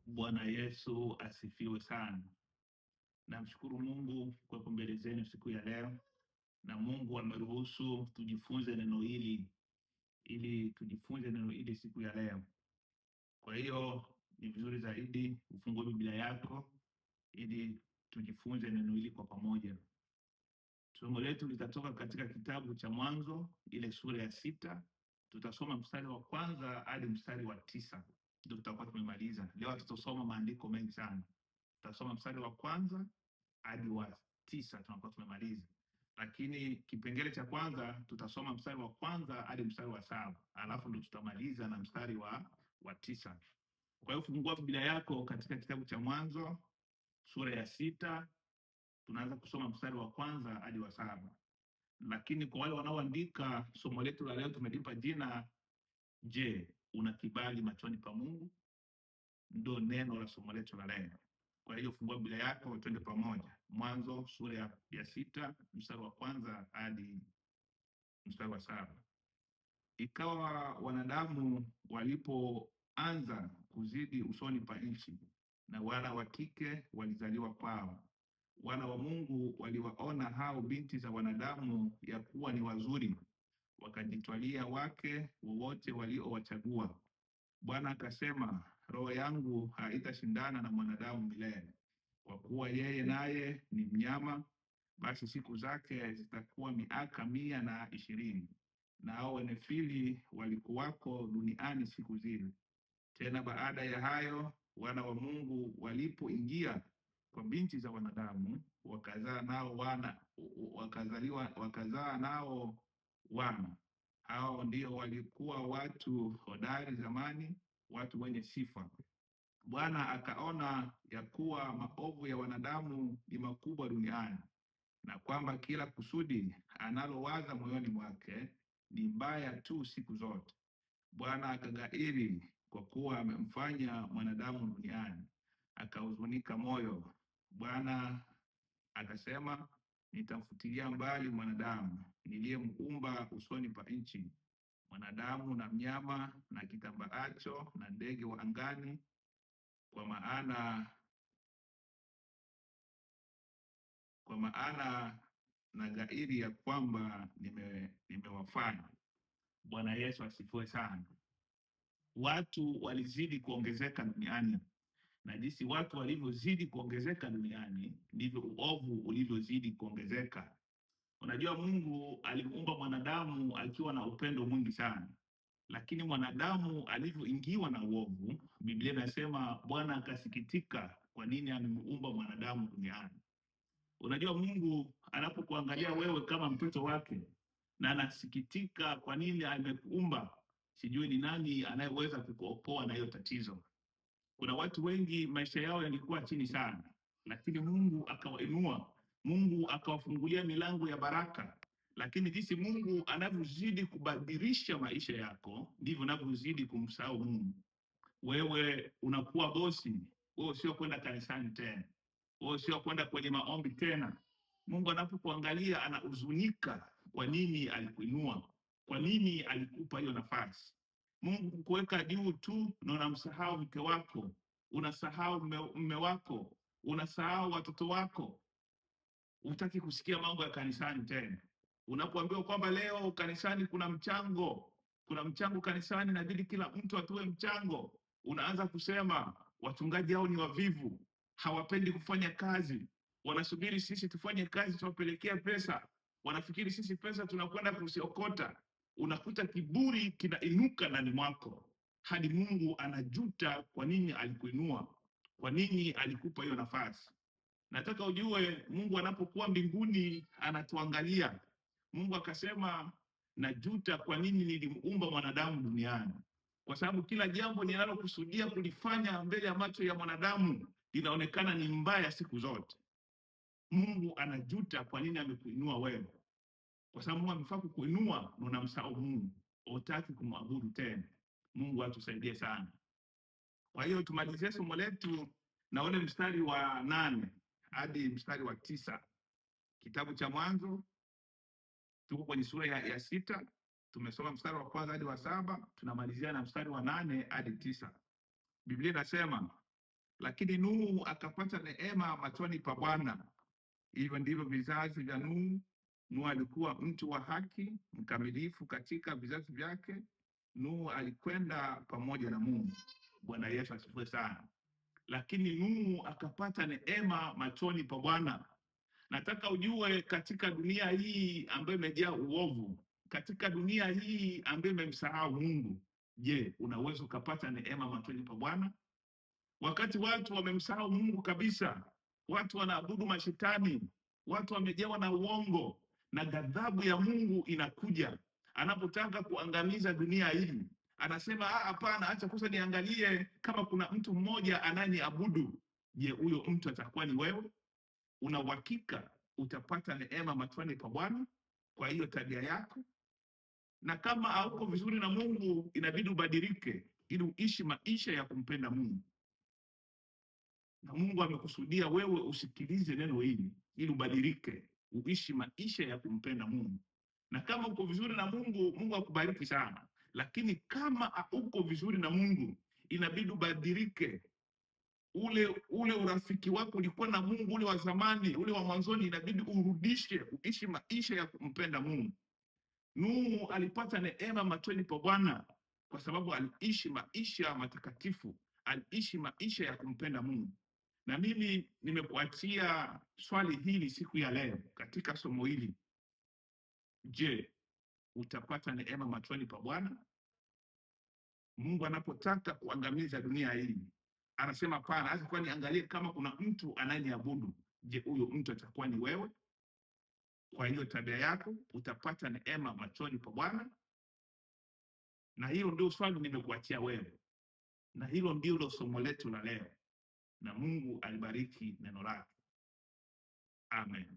Bwana Yesu asifiwe sana. Namshukuru Mungu kwa mbele zenu siku ya leo, na Mungu ameruhusu tujifunze neno hili ili tujifunze neno hili siku ya leo. Kwa hiyo ni vizuri zaidi ufungue Biblia yako ili tujifunze neno hili kwa pamoja. Somo letu litatoka katika kitabu cha Mwanzo, ile sura ya 6. Tutasoma mstari wa kwanza hadi mstari wa 9, ndio tutakuwa tumemaliza. Leo tutasoma maandiko mengi sana. Tutasoma mstari wa kwanza hadi wa 9, tunakuwa tumemaliza. Lakini kipengele cha kwanza tutasoma mstari wa kwanza hadi mstari wa 7, alafu ndio tutamaliza na mstari wa 9. Kwa hiyo fungua Biblia yako katika kitabu cha Mwanzo sura ya 6, tunaanza kusoma mstari wa kwanza hadi wa 7. Lakini kwa wale wanaoandika, somo letu la leo tumelipa jina, je, una kibali machoni pa Mungu? Ndio neno la somo letu la leo. Kwa hiyo fungua Biblia yako twende pamoja. Mwanzo sura ya 6 mstari wa kwanza hadi mstari wa 7. Ikawa wanadamu walipoanza kuzidi usoni pa nchi, na wana wa kike walizaliwa kwao, wana wa Mungu waliwaona hao binti za wanadamu ya kuwa ni wazuri, wakajitwalia wake wowote waliowachagua. Bwana akasema, roho yangu haitashindana na mwanadamu milele, kwa kuwa yeye naye ni mnyama, basi siku zake zitakuwa miaka 120. Na hao Wanefili walikuwako duniani siku zile. Tena baada ya hayo, wana wa Mungu walipoingia kwa binti za wanadamu, wakazaa nao wana. Hao ndio walikuwa watu hodari zamani, watu wenye sifa. Bwana akaona ya kuwa maovu ya wanadamu ni makubwa duniani, na kwamba kila kusudi analowaza moyoni mwake ni mbaya tu siku zote. Bwana akaghairi kwa kuwa amemfanya mwanadamu duniani, akahuzunika moyo. Bwana akasema, nitamfutilia mbali mwanadamu niliyemuumba usoni pa nchi, mwanadamu na mnyama na kitambaacho na ndege wa angani, kwa maana na ghairi ya kwamba nimewafanya. Bwana Yesu asifiwe sana. Watu walizidi kuongezeka duniani, na jinsi watu walivyozidi kuongezeka duniani ndivyo uovu ulivyozidi kuongezeka. Unajua, Mungu alimuumba mwanadamu akiwa na upendo mwingi sana, lakini mwanadamu alivyoingiwa na uovu, Biblia inasema Bwana akasikitika kwa nini amemuumba mwanadamu duniani. Unajua, Mungu anapokuangalia wewe kama mtoto wake na anasikitika kwa nini amekuumba, sijui ni nani anayeweza kukuokoa na hiyo tatizo. Kuna watu wengi maisha yao yalikuwa chini sana, lakini Mungu akawainua, Mungu akawafungulia milango ya baraka. Lakini jinsi Mungu anavyozidi kubadilisha maisha yako, ndivyo unavyozidi kumsahau Mungu. Wewe unakuwa bosi, wewe sio kwenda kanisani tena, wewe sio kwenda kwenye maombi tena. Mungu anapokuangalia anahuzunika kwa nini alikuinua, kwa nini alikupa hiyo nafasi. Mungu kukuweka juu tu na unamsahau mke wako, unasahau mume wako, unasahau watoto wako. Hutaki kusikia mambo ya kanisani tena. Unapoambiwa kwamba leo kanisani kuna mchango kanisani, inabidi kila mtu atoe mchango, unaanza kusema wachungaji hao ni wavivu, hawapendi kufanya kazi, wanasubiri sisi tufanye kazi tuwapelekea pesa, wanafikiri sisi pesa tunakwenda kuziokota. Unakuta kiburi kinainuka ndani mwako, hadi Mungu anajuta kwa nini alikuinua, kwa nini alikupa hiyo nafasi. Nataka ujue, Mungu anapokuwa mbinguni anatuangalia. Mungu akasema, najuta kwa nini nilimuumba mwanadamu duniani, kwa sababu kila jambo ninalokusudia kulifanya mbele ya macho ya mwanadamu linaonekana ni mbaya siku zote. Mungu anajuta kwa nini amekuinua wewe, kwa sababu Mungu amefaa kukuinua na unamsahau Mungu, hutaki kumwabudu tena. Mungu atusaidie sana. Kwa hiyo tumalizie somo letu na ule mstari wa 8 hadi mstari wa 9, kitabu cha Mwanzo. Tuko kwenye sura ya 6, tumesoma mstari wa kwanza hadi wa 7, tunamalizia na mstari wa 8 hadi 9. Biblia inasema, lakini Nuhu akapata neema machoni pa Bwana. Hivyo ndivyo vizazi vya Nuhu. Nuhu alikuwa mtu wa haki mkamilifu katika vizazi vyake. Nuhu alikwenda pamoja na Mungu. Bwana Yesu asifiwe sana. Lakini Nuhu akapata neema machoni pa Bwana. Nataka ujue, katika dunia hii ambayo imejaa uovu, katika dunia hii ambayo imemsahau Mungu, je, unaweza ukapata neema machoni pa Bwana? Wakati watu wamemsahau Mungu kabisa, watu wanaabudu mashetani, watu wamejawa na uongo, na ghadhabu ya Mungu inakuja anapotaka kuangamiza dunia hii. Anasema hapana, acha kwanza niangalie kama kuna mtu mmoja ananiabudu. Je, huyo mtu atakuwa ni wewe? Una uhakika utapata neema machoni pa Bwana kwa hiyo tabia yako? Na kama hauko vizuri na Mungu, inabidi ubadilike ili uishi maisha ya kumpenda Mungu. Na Mungu amekusudia wewe usikilize neno hili ili ubadilike, uishi maisha ya kumpenda Mungu. Na kama uko vizuri na Mungu, Mungu akubariki sana. Lakini kama hauko vizuri na Mungu, inabidi ubadilike. Ule urafiki wako ulikuwa na Mungu, ule wa zamani, ule wa mwanzoni, inabidi urudishe, uishi maisha ya kumpenda Mungu. Nuhu alipata neema machoni pa Bwana kwa sababu aliishi maisha matakatifu, aliishi maisha ya kumpenda Mungu. Na mimi nimekuachia swali hili siku ya leo katika somo hili. Je, utapata neema machoni pa Bwana? Mungu anapotaka kuangamiza dunia hii, anasema hapana, acha kwa niangalie kama kuna mtu anayeniabudu. Je, huyo mtu atakuwa ni wewe? Kwa hiyo tabia yako utapata neema machoni pa Bwana? Na hilo ndio swali nimekuachia wewe, na hilo ndio somo letu la leo. Na Mungu alibariki neno lake. Amen.